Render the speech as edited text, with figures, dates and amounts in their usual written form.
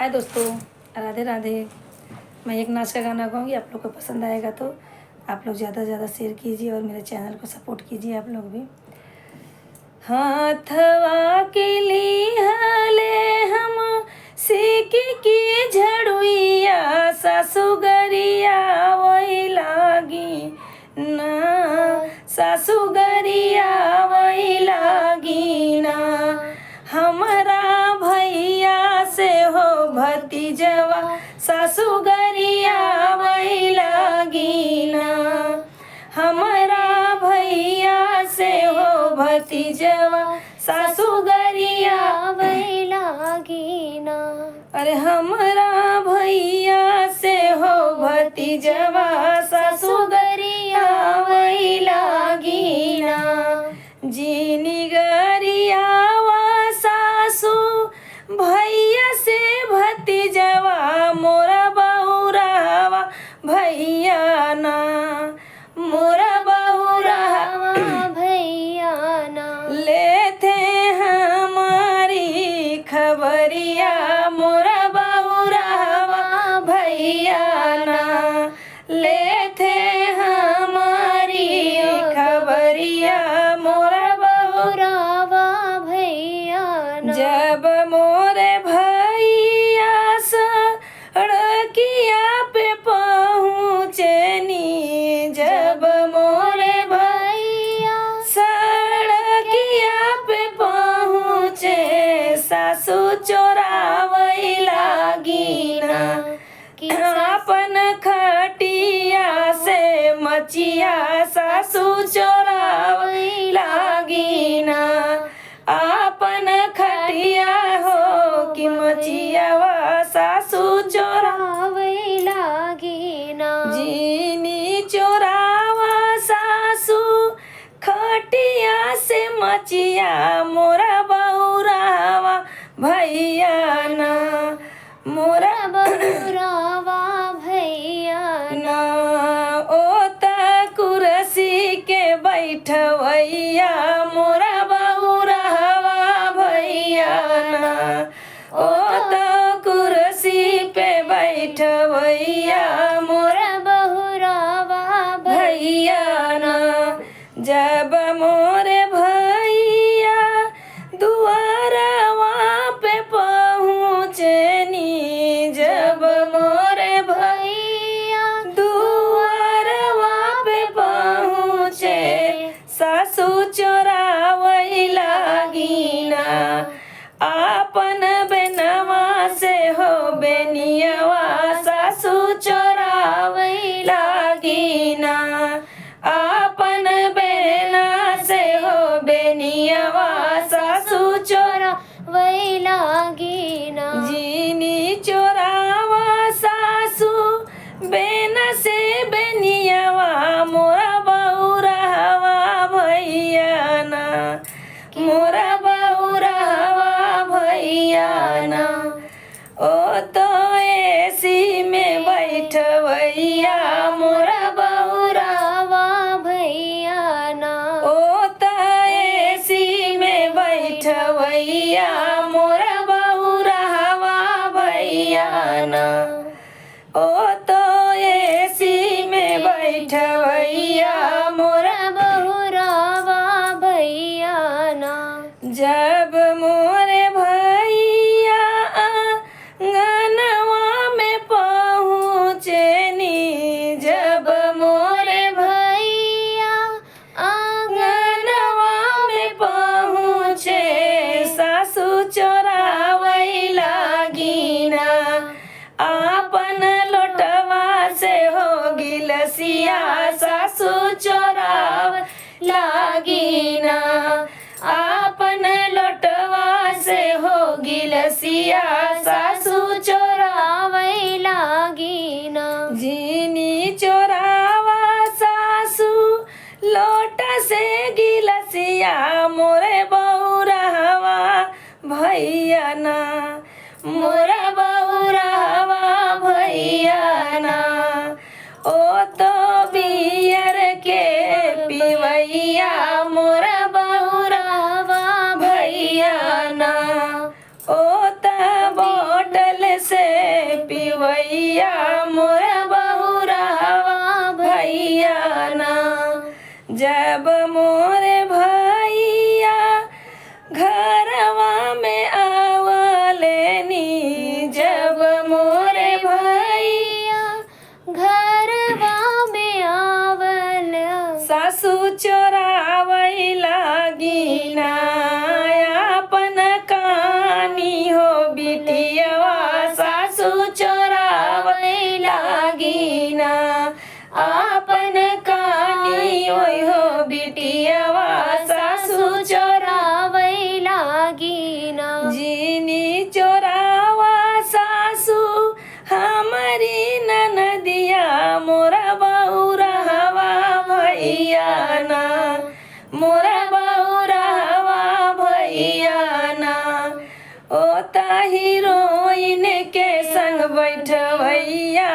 हाय दोस्तों, राधे राधे। मैं एक नाच का गाना गाऊंगी, आप लोग को पसंद आएगा तो आप लोग ज़्यादा से ज़्यादा शेयर कीजिए और मेरे चैनल को सपोर्ट कीजिए आप लोग भी। हाथवा के लिहाले हम सीख की झड़ुइया सासुगरिया वही लागी ना, सासुगरिया वही लागी ना। हमारा भैया से हो भतीजवा सासुगरिया वही लागी ना। हमारा भैया से हो भतीजवा सासुगरिया वही लागी ना। अरे हमारा भैया से हो भतीजवा सासुगरिया वही लागी ना। जीनी गरिया सासू भैया से भतीजवा मोरा बहुरावा भैया ना, मोरा बहुरावा भैया ना। लेते हमारी खबरिया मोरा बहुरावा भैया ना। लेते हमारी खबरिया मोरा बहुरावा भैया ना। जब मोरे भैया सड़किया पे पहुँचनी, जब मोरे भैया सड़किया पे पहुँचे सासू चोरावई लागी ना। अपन खटिया से मचिया सासू चोरावई लागी ना। अपन खटिया हो कि मचियावा सासू चोरावई लागी ना। जीनी चोरावा सासू खटिया से मचिया मोरा बहुरावा भैया ना, मोरा बहुरावा भैया ना। ओता कुर्सी के बैठवैया मोरा बहुरावा भैया ना। ओता कुर्सी पे बैठवैया मोरा बहुरावा भैया ना। जब मोरे भैया दुआरवा पे पहुँचनी, जब मोरे भैया दुआरवा पे पहुँचे सासू चोरावई लागी ना। आपन बेनवा से हो बेनियावा सासू चोरावई लागी ना। आपन बेना से हो बेनियावा सासू चोरावई लागी ना। जीनी चोरावा सासू बेना से बेनियावा मोरा बहुरावा भैया ना, मोरा बहुरावा भैया ना। ओ तो एसी में बैठवैया मोरा बहुरावा भैया ना। ओ तो एसी में बैठवैया मोरा बहुरावा भैया ना। ओ तो एसी में बैठवैया मोरा बहुरावा भैया ना। जब मोरे भैया आंगनवा में पहुँचनी, जब मोरे भैया आंगनवा में पहुँचे सासू चोरावई लागी ना। आपन लोटवा से हो गिलसिया सासू चोरावई लागी ना। आपन लोटवा से हो गिलसिया सासू चोरावई लागी ना। जीनी चोरावा सासू लोटा से गिलसिया मोरे बहुरावा भैया ना, मोरा बहुरावा भैया ना। ओ तो बियर के पिवैया मोरा बहुरावा भैया ना। ओ तो बोतल से गवैया मोर बहुरहवा भैया ना। जब मोर भैया घरवा में आवलेनी, जब मोर भैया घरवा में आवल सासू चोरावै लागिना अपन कानी हो बिटियवा, सासू चोरावै लागिना अपन कानी ओय हो बिटियवा, सासू चोरावै लागिना। जीनी चोरावा सासू हमारी ननदिया मोरा बहुरहवा भैया ना, मोरा बहुरहवा भैया ना। ओ हीरोइन के संग बैठवैया